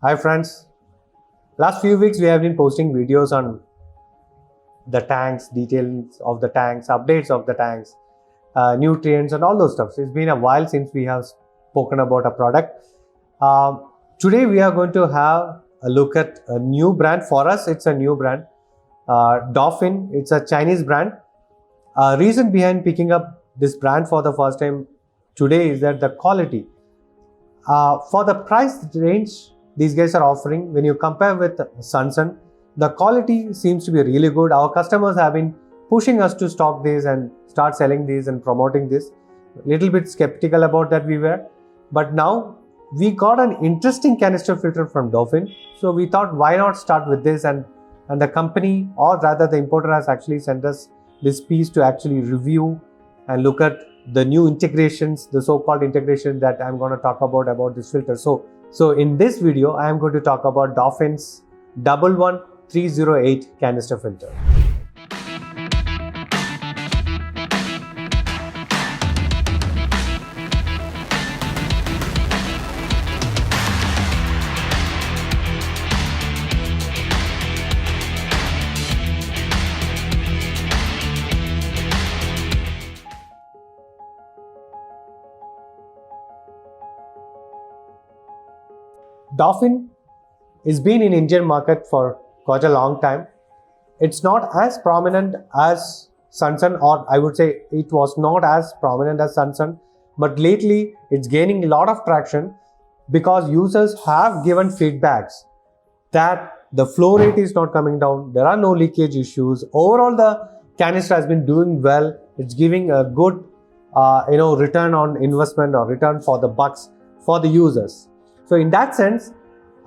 Hi friends, last few weeks we have been posting videos on the tanks, details of the tanks, updates of the tanks, nutrients and all those stuff. So it's been a while since we have spoken about a product. Today we are going to have a look at a new brand. For us it's a new brand, Dophin. It's a Chinese brand. Reason behind picking up this brand for the first time today is that the quality. For the price range these guys are offering, when you compare with Sunsun, the quality seems to be really good. Our customers have been pushing us to stock these and start selling these and promoting this. Little bit skeptical about that we were, but now we got an interesting canister filter from Dophin, so we thought why not start with this, and the company, or rather the importer, has actually sent us this piece to actually review and look at the new integrations, the so-called integration that I'm going to talk about this filter. So in this video, I am going to talk about Dophin's 11308 canister filter. Dophin has been in Indian market for quite a long time. It's not as prominent as Sunsun, or I would say it was not as prominent as Sunsun, but lately it's gaining a lot of traction because users have given feedbacks that the flow rate is not coming down, there are no leakage issues. Overall, the canister has been doing well. It's giving a good return on investment or return for the bucks for the users. So in that sense,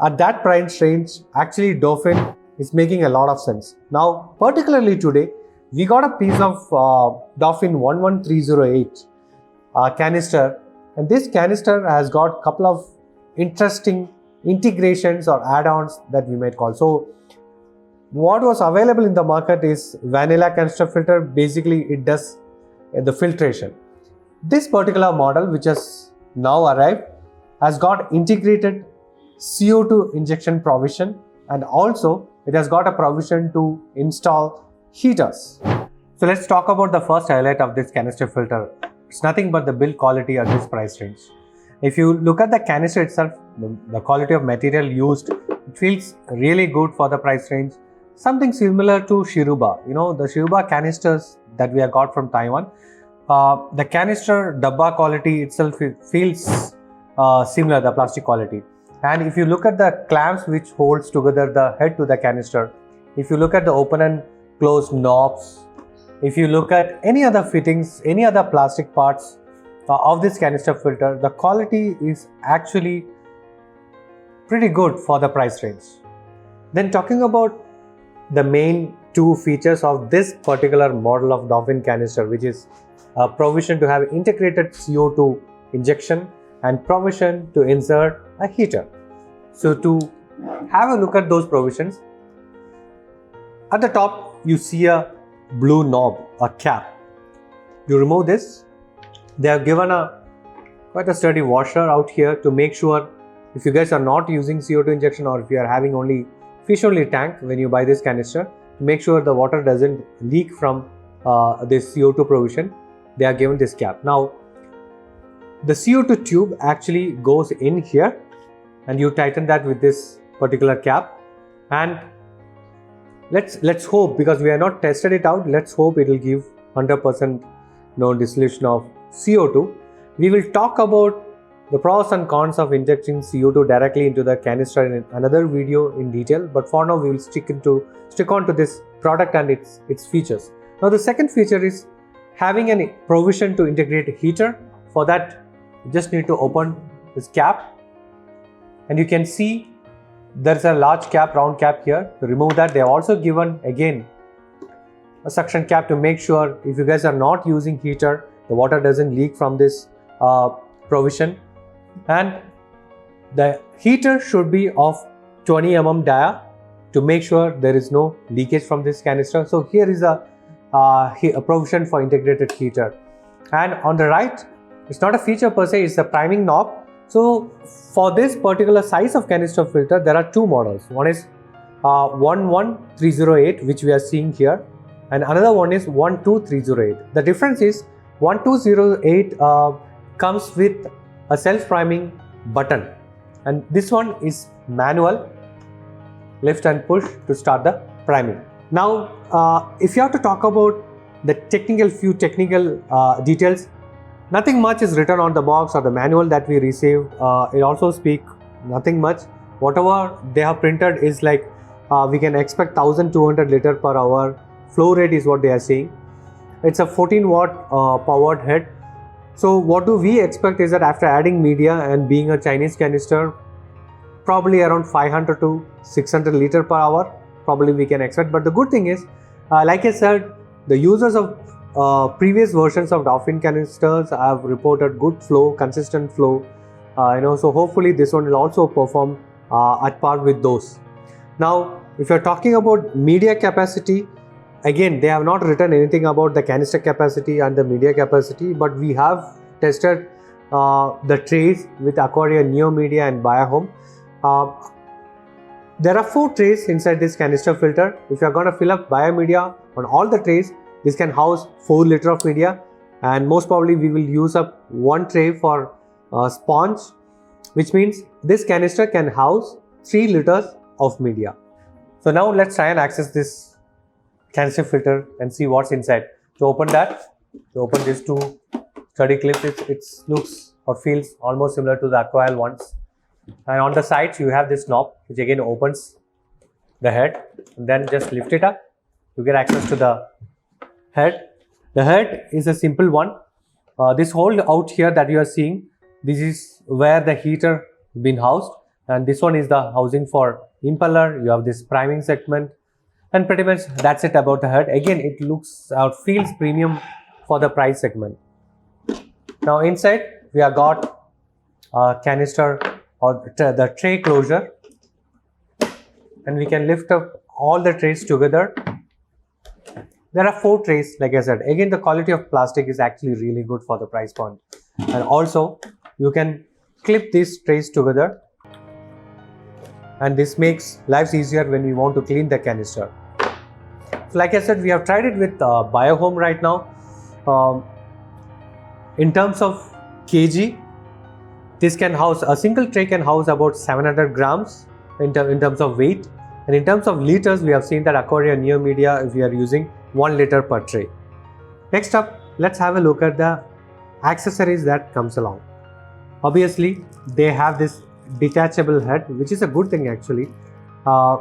at that price range, actually Dophin is making a lot of sense. Now, particularly today, we got a piece of Dophin 11308 canister, and this canister has got a couple of interesting integrations or add-ons that we might call. So what was available in the market is vanilla canister filter. Basically, it does the filtration. This particular model, which has now arrived, has got integrated CO2 injection provision, and also it has got a provision to install heaters. So let's talk about the first highlight of this canister filter. It's nothing but the build quality at this price range. If you look at the canister itself, the quality of material used, it feels really good for the price range. Something similar to Shiruba. The Shiruba canisters that we have got from Taiwan. The canister dabba quality itself feels similar, the plastic quality. And if you look at the clamps which holds together the head to the canister, if you look at the open and closed knobs, if you look at any other fittings, any other plastic parts of this canister filter, the quality is actually pretty good for the price range. Then talking about the main two features of this particular model of Dophin canister, which is a provision to have integrated CO2 injection and provision to insert a heater. So to have a look at those provisions, at the top you see a blue knob, a cap. You remove this. They have given quite a sturdy washer out here to make sure if you guys are not using CO2 injection, or if you are having only fish only tank when you buy this canister, to make sure the water doesn't leak from this CO2 provision, they are given this cap. Now the CO2 tube actually goes in here, and you tighten that with this particular cap. And let's hope, because we have not tested it out, let's hope it will give 100% dissolution of CO2. We will talk about the pros and cons of injecting CO2 directly into the canister in another video in detail, but for now we will stick on to this product and its features. Now the second feature is having a provision to integrate a heater. For that, you just need to open this cap, and you can see there's a large cap, round cap here. To remove that, they have also given again a suction cap to make sure if you guys are not using heater, the water doesn't leak from this provision. And the heater should be of 20 mm dia to make sure there is no leakage from this canister. So here is a provision for integrated heater. And on the right, it's not a feature per se, it's the priming knob. So for this particular size of canister filter, there are two models. One is 11308, which we are seeing here, and another one is 12308. The difference is 1208 comes with a self-priming button, and this one is manual, lift and push to start the priming. Now, if you have to talk about the few technical details, nothing much is written on the box or the manual that we received. It also speaks nothing much. Whatever they have printed is like we can expect 1200 liter per hour. Flow rate is what they are saying. It's a 14 watt powered head. So what do we expect is that after adding media and being a Chinese canister, probably around 500 to 600 liter per hour, probably we can expect. But the good thing is, like I said, the users of previous versions of Dophin canisters have reported good flow, consistent flow, so hopefully this one will also perform at par with those. Now, if you're talking about media capacity, again, they have not written anything about the canister capacity and the media capacity, but we have tested the trays with aquarium neo media and Biohome. There are 4 trays inside this canister filter. If you are going to fill up biomedia on all the trays, this can house 4 liter of media, and most probably we will use up 1 tray for sponge, which means this canister can house 3 liters of media. So now let's try and access this canister filter and see what's inside. To open that, to open these 2 sturdy clips, it looks or feels almost similar to the Aquarium ones. And on the sides you have this knob which again opens the head, and then just lift it up, you get access to the head. The head is a simple one. This hole out here that you are seeing, this is where the heater has been housed, and this one is the housing for impeller. You have this priming segment, and pretty much that's it about the head. Again, it looks or feels premium for the price segment. Now inside we have got a canister or the tray closure, and we can lift up all the trays together. There are 4 trays, like I said. Again, the quality of plastic is actually really good for the price point, and also you can clip these trays together, and this makes life easier when we want to clean the canister. So like I said, we have tried it with Biohome right now. In terms of kg, this can house, a single tray can house about 700 grams in terms of weight, and in terms of liters, we have seen that aquarium neo media, if we are using 1 liter per tray. Next up, let's have a look at the accessories that comes along. Obviously, they have this detachable head, which is a good thing actually,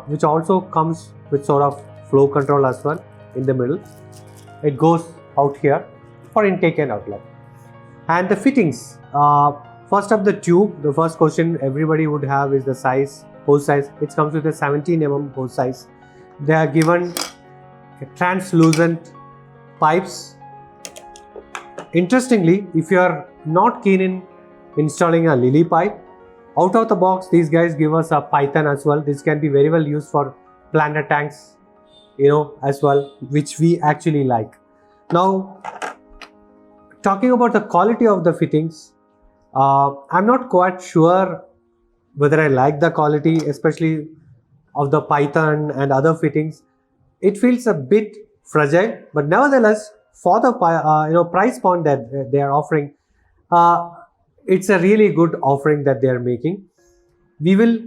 which also comes with sort of flow control as well in the middle. It goes out here for intake and outlet. And the fittings, first up the tube. The first question everybody would have is the size, hose size. It comes with a 17 mm hose size. They are given translucent pipes. Interestingly, if you are not keen in installing a lily pipe, out of the box these guys give us a python as well. This can be very well used for planter tanks, as well, which we actually like. Now, talking about the quality of the fittings, I'm not quite sure whether I like the quality, especially of the python and other fittings. It feels a bit fragile, but nevertheless, for the price point that they are offering, it's a really good offering that they are making. We will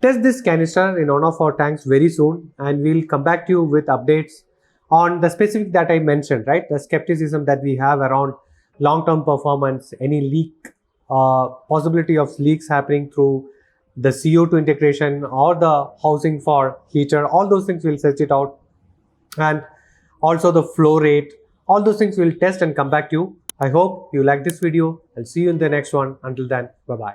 test this canister in one of our tanks very soon, and we'll come back to you with updates on the specific that I mentioned, right? The skepticism that we have around long-term performance, any leak, possibility of leaks happening through the CO2 integration or the housing for heater. All those things we'll search it out, and also the flow rate. All those things we'll test and come back to you. I hope you like this video. I'll see you in the next one. Until then, bye-bye.